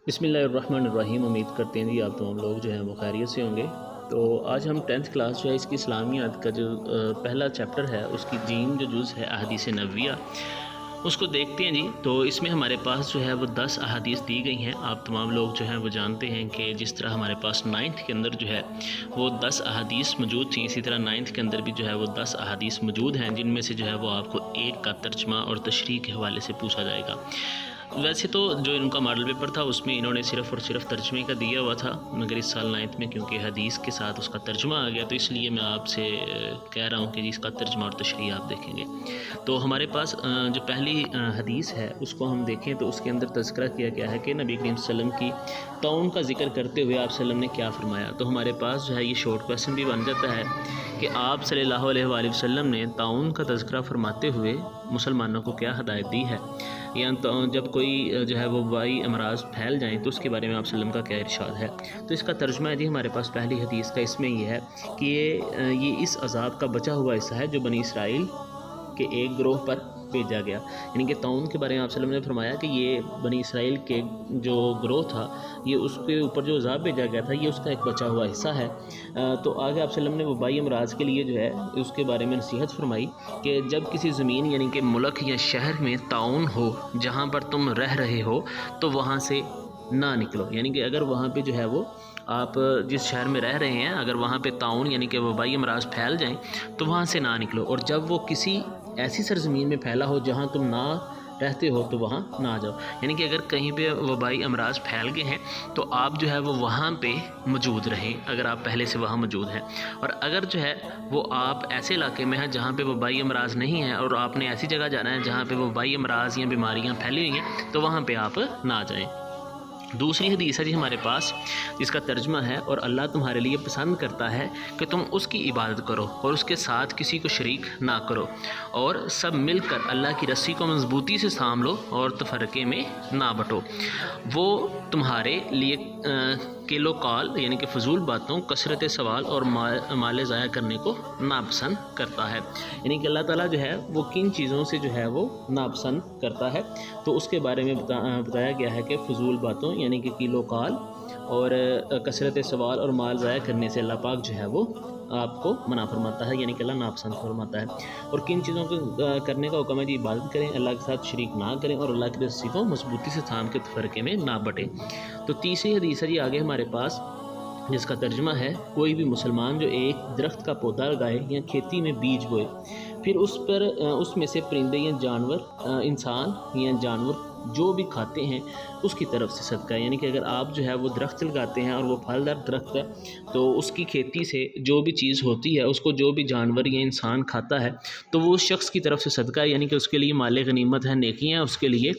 بسم اللہ الرحمن الرحیم۔ امید کرتے ہیں جی آپ تمام لوگ جو ہیں وہ خیریت سے ہوں گے۔ تو آج ہم 10th کلاس جو ہے اس کی اسلامیات کا جو پہلا چیپٹر ہے اس کی جیم جو جز ہے احادیث نبویہ اس کو دیکھتے ہیں جی۔ تو اس میں ہمارے پاس جو ہے وہ 10 احادیث دی گئی ہیں۔ آپ تمام لوگ جو ہیں وہ جانتے ہیں کہ جس طرح ہمارے پاس 9th کے اندر جو ہے وہ 10 احادیث موجود تھیں، اسی طرح 9th کے اندر بھی جو ہے وہ 10 احادیث موجود ہیں، جن میں سے جو ہے وہ آپ کو ایک کا ترجمہ اور تشریح کے حوالے سے پوچھا جائے گا۔ ویسے تو جو ان کا ماڈل پیپر تھا اس میں انہوں نے صرف اور صرف ترجمے کا دیا ہوا تھا، مگر اس سال 9th میں کیونکہ حدیث کے ساتھ اس کا ترجمہ آ گیا تو اس لیے میں آپ سے کہہ رہا ہوں کہ اس کا ترجمہ اور تشریح آپ دیکھیں گے۔ تو ہمارے پاس جو پہلی حدیث ہے اس کو ہم دیکھیں تو اس کے اندر تذکرہ کیا گیا ہے کہ نبی کریم صلی اللہ علیہ وسلم کی طاعون کا ذکر کرتے ہوئے آپ صلی اللہ علیہ وسلم نے کیا فرمایا۔ تو ہمارے پاس جو ہے یہ شارٹ کویسچن بھی بن جاتا ہے کہ آپ صلی اللہ علیہ وآلہ وسلم نے طاعون کا تذکرہ فرماتے ہوئے مسلمانوں کو کیا ہدایت دی ہے، یا جب کوئی جو ہے وہ وبائی امراض پھیل جائیں تو اس کے بارے میں آپ صلی اللہ علیہ وسلم کا کیا ارشاد ہے۔ تو اس کا ترجمہ ہے جی ہمارے پاس پہلی حدیث کا، اس میں یہ ہے کہ یہ اس عذاب کا بچا ہوا حصہ ہے جو بنی اسرائیل کے ایک گروہ پر بھیجا گیا، یعنی کہ طاعون کے بارے میں آپ صلی اللہ علیہ وسلم نے فرمایا کہ یہ بنی اسرائیل کے جو گروہ تھا یہ اس کے اوپر جو عذاب بھیجا گیا تھا یہ اس کا ایک بچا ہوا حصہ ہے۔ تو آگے آپ صلی اللہ علیہ وسلم نے وبائی امراض کے لیے جو ہے اس کے بارے میں نصیحت فرمائی کہ جب کسی زمین یعنی کہ ملک یا شہر میں طاعون ہو جہاں پر تم رہ رہے ہو تو وہاں سے نہ نکلو، یعنی کہ اگر وہاں پہ جو ہے وہ آپ جس شہر میں رہ رہے ہیں اگر وہاں پہ طاعون یعنی کہ وبائی امراض پھیل جائیں تو وہاں سے نہ نکلو، اور جب وہ کسی ایسی سرزمین میں پھیلا ہو جہاں تم نہ رہتے ہو تو وہاں نہ جاؤ، یعنی کہ اگر کہیں پہ وبائی امراض پھیل گئے ہیں تو آپ جو ہے وہ وہاں پہ موجود رہیں اگر آپ پہلے سے وہاں موجود ہیں، اور اگر جو ہے وہ آپ ایسے علاقے میں ہیں جہاں پہ وبائی امراض نہیں ہیں اور آپ نے ایسی جگہ جانا ہے جہاں پہ وبائی امراض یا بیماریاں پھیلی ہوئی ہیں تو وہاں پہ آپ نہ جائیں۔ دوسری حدیث ہے جی ہمارے پاس جس کا ترجمہ ہے، اور اللہ تمہارے لیے پسند کرتا ہے کہ تم اس کی عبادت کرو اور اس کے ساتھ کسی کو شریک نہ کرو، اور سب مل کر اللہ کی رسی کو مضبوطی سے تھام لو اور تفرقے میں نہ بٹو۔ وہ تمہارے لیے کیل و قال یعنی کہ فضول باتوں، کثرت سوال اور مال ضائع کرنے کو ناپسند کرتا ہے، یعنی کہ اللہ تعالیٰ جو ہے وہ کن چیزوں سے جو ہے وہ ناپسند کرتا ہے۔ تو اس کے بارے میں بتایا گیا ہے کہ فضول باتوں یعنی کہ کیل و قال اور کثرت سوال اور مال ضائع کرنے سے اللہ پاک جو ہے وہ آپ کو منع فرماتا ہے، یعنی کہ اللہ ناپسند فرماتا ہے۔ اور کن چیزوں کو کرنے کا حکم ہے جی عبادت کریں، اللہ کے ساتھ شریک نہ کریں اور اللہ کی رسی کو مضبوطی سے تھام کے تفرقے میں نہ بٹیں۔ تو تیسری حدیث ہے جی آگے ہمارے پاس جس کا ترجمہ ہے، کوئی بھی مسلمان جو ایک درخت کا پودا لگائے یا کھیتی میں بیج بوئے پھر اس میں سے پرندے یا جانور انسان یا جانور جو بھی کھاتے ہیں اس کی طرف سے صدقہ ہے، یعنی کہ اگر آپ جو ہے وہ درخت لگاتے ہیں اور وہ پھلدار درخت ہے تو اس کی کھیتی سے جو بھی چیز ہوتی ہے اس کو جو بھی جانور یا انسان کھاتا ہے تو وہ اس شخص کی طرف سے صدقہ ہے، یعنی کہ اس کے لیے مال غنیمت ہے، نیکیاں اس کے لیے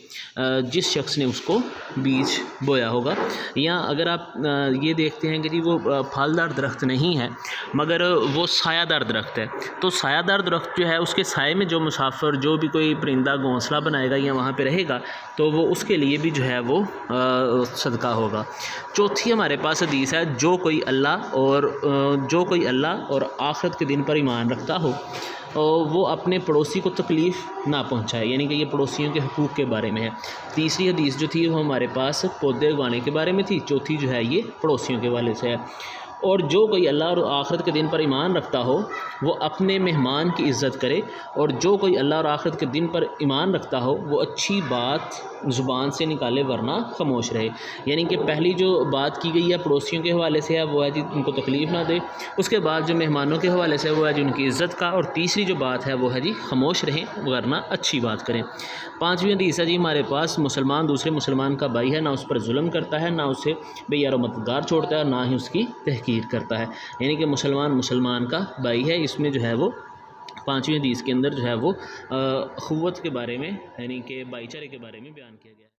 جس شخص نے اس کو بیج بویا ہوگا۔ یا اگر آپ یہ دیکھتے ہیں کہ جی وہ پھلدار درخت نہیں ہے مگر وہ سایہ دار درخت ہے، تو سایہ دار درخت جو ہے اس کے سائے میں جو مسافر جو بھی کوئی پرندہ گھونسلہ بنائے گا یا وہاں پہ رہے گا تو وہ اس کے لیے بھی جو ہے وہ صدقہ ہوگا۔ چوتھی ہمارے پاس حدیث ہے، جو کوئی اللہ اور آخرت کے دن پر ایمان رکھتا ہو وہ اپنے پڑوسی کو تکلیف نہ پہنچائے، یعنی کہ یہ پڑوسیوں کے حقوق کے بارے میں ہے۔ تیسری حدیث جو تھی وہ ہمارے پاس پودے اگانے کے بارے میں تھی، چوتھی جو ہے یہ پڑوسیوں کے حوالے سے ہے۔ اور جو کوئی اللہ اور آخرت کے دن پر ایمان رکھتا ہو وہ اپنے مہمان کی عزت کرے، اور جو کوئی اللہ اور آخرت کے دن پر ایمان رکھتا ہو وہ اچھی بات زبان سے نکالے ورنہ خاموش رہے، یعنی کہ پہلی جو بات کی گئی ہے پڑوسیوں کے حوالے سے ہے وہ ہے جی ان کو تکلیف نہ دے، اس کے بعد جو مہمانوں کے حوالے سے وہ ہے جی ان کی عزت کا، اور تیسری جو بات ہے وہ ہے جی خاموش رہیں ورنہ اچھی بات کریں۔ پانچویں حدیث ہے جی ہمارے پاس، مسلمان دوسرے مسلمان کا بھائی ہے، نہ اس پر ظلم کرتا ہے، نہ اسے بے یار و مددگار چھوڑتا ہے، نہ ہی اس کی تحقیر کرتا ہے، یعنی کہ مسلمان کا بھائی ہے۔ اس میں جو ہے وہ پانچویں حدیث کے اندر جو ہے وہ اخوت کے بارے میں یعنی کہ بھائی چارے کے بارے میں بیان کیا گیا ہے۔